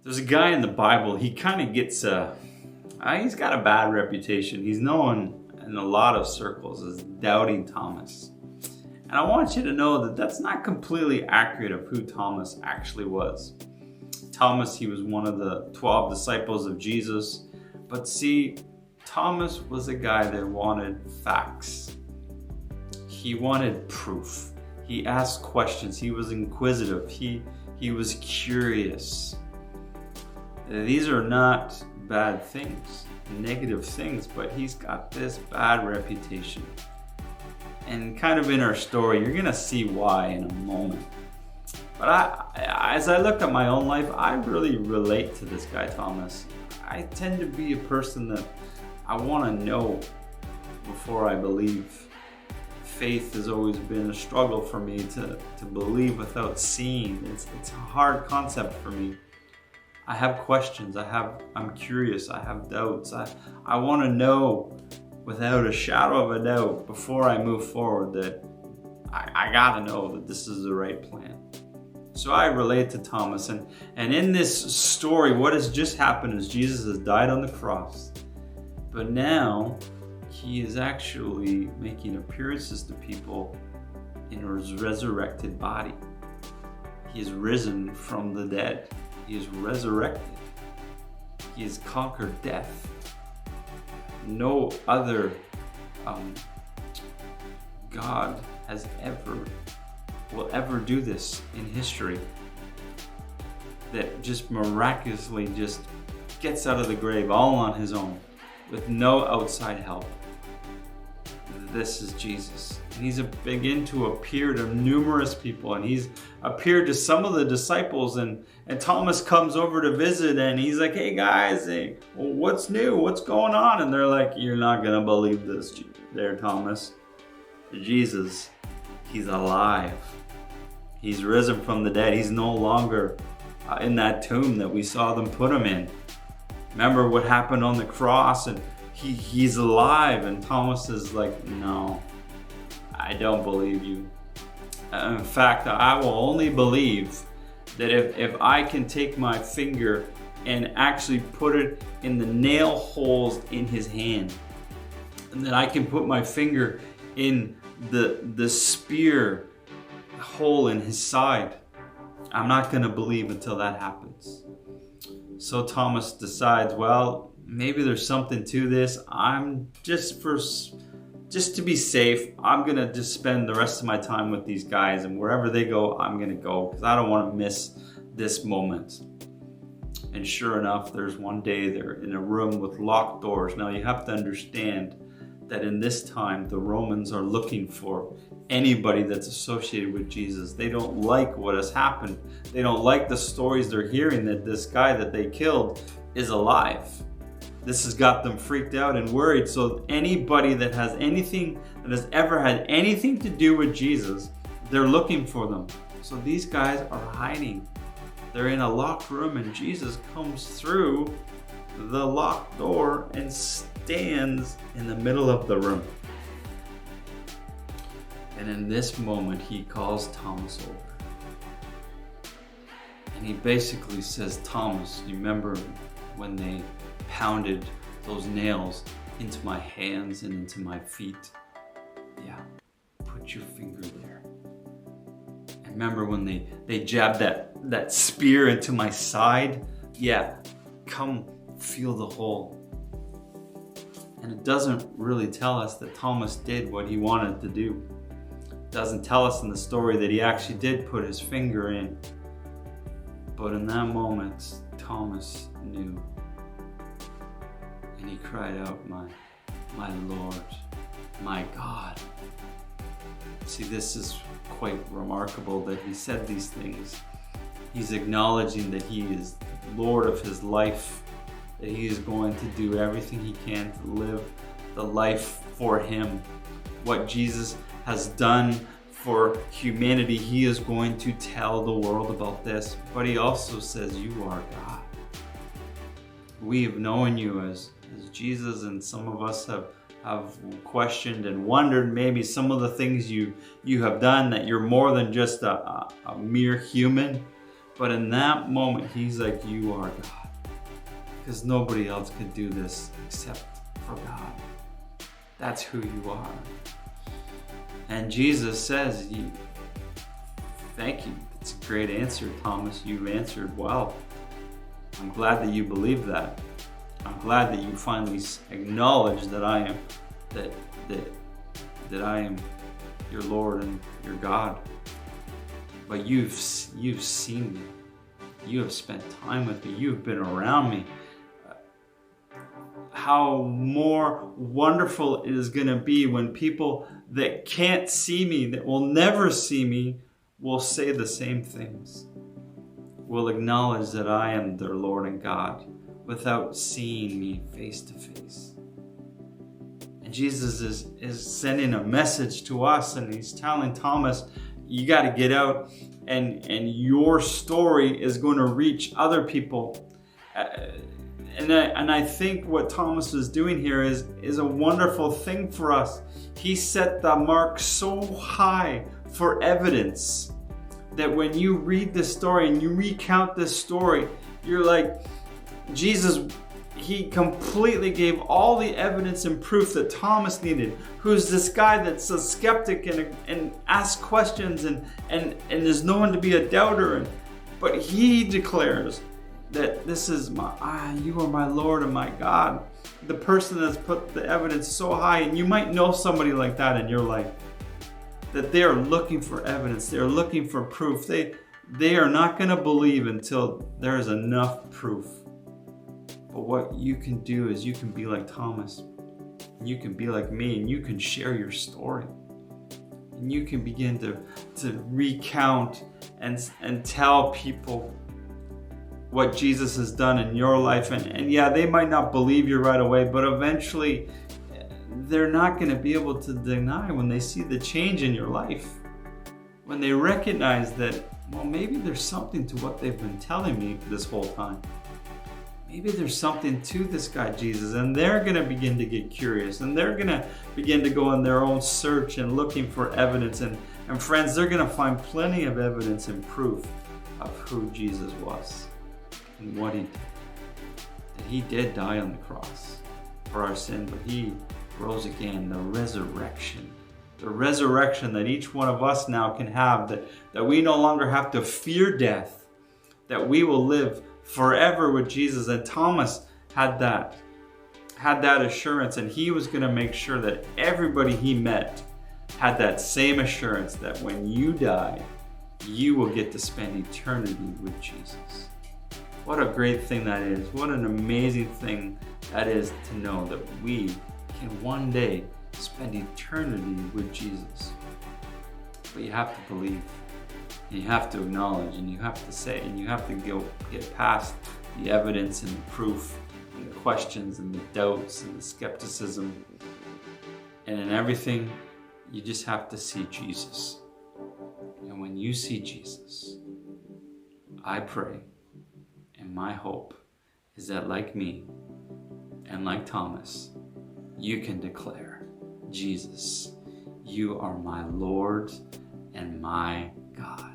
There's a guy in the Bible, he kind of gets he's got a bad reputation. He's known in a lot of circles as Doubting Thomas. And I want you to know that that's not completely accurate of who Thomas actually was. Thomas, he was one of the 12 disciples of Jesus. But see, Thomas was a guy that wanted facts. He wanted proof. He asked questions. He was inquisitive. He was curious. These are not bad things, negative things, but he's got this bad reputation. And kind of in our story, you're going to see why in a moment. But as I look at my own life, I really relate to this guy, Thomas. I tend to be a person that I want to know before I believe. Faith has always been a struggle for me to believe without seeing. It's a hard concept for me. I have questions. I'm curious. I have doubts. I want to know without a shadow of a doubt before I move forward that I got to know that this is the right plan. So I relate to Thomas. And in this story, what has just happened is Jesus has died on the cross. But now he is actually making appearances to people in his resurrected body. He is risen from the dead. He is resurrected. He has conquered death. No other God will ever do this in history, that just miraculously just gets out of the grave all on his own with no outside help. This is Jesus. And he's begun to appear to numerous people, and he's appeared to some of the disciples, and Thomas comes over to visit, and he's like, hey guys, well, what's new? What's going on? And they're like, you're not going to believe this there, Thomas. Jesus, he's alive. He's risen from the dead. He's no longer in that tomb that we saw them put him in. Remember what happened on the cross, and he's alive. And Thomas is like, no, I don't believe you. In fact, I will only believe that if I can take my finger and actually put it in the nail holes in his hand, and then I can put my finger in the spear hole in his side, I'm not going to believe until that happens. So Thomas decides, well, maybe there's something to this. I'm just to be safe, I'm going to just spend the rest of my time with these guys, and wherever they go, I'm going to go, because I don't want to miss this moment. And sure enough, there's one day they're in a room with locked doors. Now you have to understand that in this time, the Romans are looking for anybody that's associated with Jesus. They don't like what has happened. They don't like the stories they're hearing that this guy that they killed is alive. This has got them freaked out and worried. So anybody that has anything, that has ever had anything to do with Jesus, they're looking for them. So these guys are hiding. They're in a locked room, and Jesus comes through the locked door and stands in the middle of the room. And in this moment, he calls Thomas over. And he basically says, Thomas, you remember when they pounded those nails into my hands and into my feet? Yeah, put your finger there. And remember when they jabbed that spear into my side? Yeah, come feel the hole. And it doesn't really tell us that Thomas did what he wanted to do. It doesn't tell us in the story that he actually did put his finger in. But in that moment, Thomas knew. And he cried out, my Lord, my God. See, this is quite remarkable that he said these things. He's acknowledging that he is Lord of his life, that he is going to do everything he can to live the life for him. What Jesus has done for humanity, he is going to tell the world about this. But he also says, you are God. We have known you as Jesus, and some of us have questioned and wondered maybe some of the things you have done, that you're more than just a mere human. But in that moment, he's like, you are God. Because nobody else could do this except for God. That's who you are. And Jesus says, thank you. It's a great answer, Thomas. You've answered well. I'm glad that you believe that. I'm glad that you finally acknowledge that I am that I am your Lord and your God. But you've seen me. You have spent time with me. You've been around me. How more wonderful it is going to be when people that can't see me, that will never see me, will say the same things. Will acknowledge that I am their Lord and God without seeing me face to face. And Jesus is sending a message to us, and he's telling Thomas, you got to get out, and your story is going to reach other people. And I think what Thomas is doing here is a wonderful thing for us. He set the mark so high for evidence that when you read this story and you recount this story, you're like, Jesus, he completely gave all the evidence and proof that Thomas needed, who's this guy that's a skeptic and asks questions and is known to be a doubter. But he declares that this is you are my Lord and my God. The person that's put the evidence so high, and you might know somebody like that in your life, that they are looking for evidence, they are looking for proof. They are not going to believe until there is enough proof. But what you can do is you can be like Thomas, you can be like me, and you can share your story. And you can begin to recount and tell people what Jesus has done in your life. And yeah, they might not believe you right away, but eventually they're not going to be able to deny when they see the change in your life. When they recognize that, well, maybe there's something to what they've been telling me this whole time. Maybe there's something to this guy, Jesus, and they're going to begin to get curious, and they're going to begin to go on their own search and looking for evidence. And friends, they're going to find plenty of evidence and proof of who Jesus was and what he did. That he did die on the cross for our sin, but he rose again. The resurrection that each one of us now can have, that we no longer have to fear death, that we will live forever with Jesus. And Thomas had that assurance, and he was going to make sure that everybody he met had that same assurance that when you die, you will get to spend eternity with Jesus. What a great thing that is. What an amazing thing that is to know that we can one day spend eternity with Jesus. But you have to believe, and you have to acknowledge, and you have to say, and you have to get past the evidence and the proof and the questions and the doubts and the skepticism. And in everything, you just have to see Jesus. And when you see Jesus, I pray, and my hope is that, like me and like Thomas, you can declare, Jesus, you are my Lord and my God.